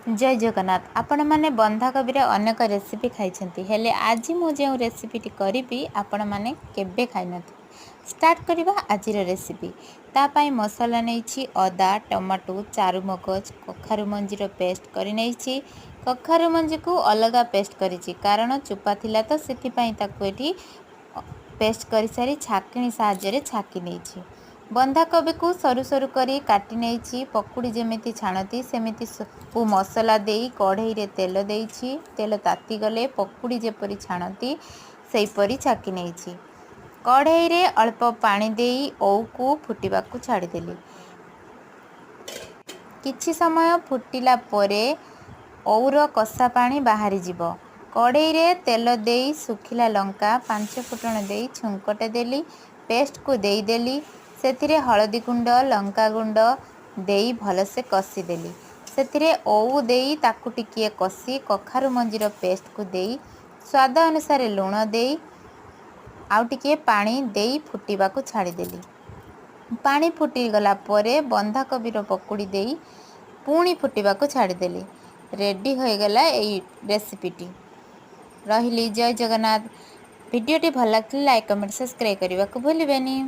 जय जगन्नाथ। आपण मैंने बंधाकोबी अनेक रेसिपी खाई हेले आज मुझे रेसिपीटी करी आपण मैंने केबे खाई न। स्टार्ट करवा आज रेसिपी। तापाई मसला नहीं अदा टमाटो चारु मगज कखारु मंजीर पेस्ट कर नहीं। कखारु मंजी को अलग पेस्ट करी कारण चुपा थिला तो से पेस्ट कर सारी छाकिणी साहाय्य छाकी नहीं। बंधाकोबी को सरू सरू करी काटी नहीं। पकुड़ी जमी छाणती सेमिति सबू मसला दे कढ़ई रे तेल देइछि। तेल ताती गले पकुड़ी जेपरी छाणती सेपरी छाकी नहीं। कढ़ई रे अल्प पानी देई ओऊ को फुटिबा को छाड़ीदेली। किछि समय फुटिला परे ओऊर कषा पानी बाहरी जिवो। कढ़ई रे तेल देई सुखिला लंका 5 फुटण देई छुंकटे देली। पेस्ट को देदेली। सेथिरे हळदी गुंड लंका गुंड देई भलसे कषिदेली। सेथिरे ओऊ देई ताकु टिकिए कषि कखारु मंजीर पेस्ट को देई स्वाद अनुसार लुण देई आउ टिकिए पानी देई फुटिबा को छाड़ीदेली। पानी फुटी गला परे बंधाकोबीर पकुड़ी देई पुणी फुटिबा को छाड़ीदेली। रेडी हो गला एई रेसिपीटी। रहिली जय जगन्नाथ। वीडियोटी भल लगे लाइक कमेंट सब्सक्राइब करने को भूलिबेनी।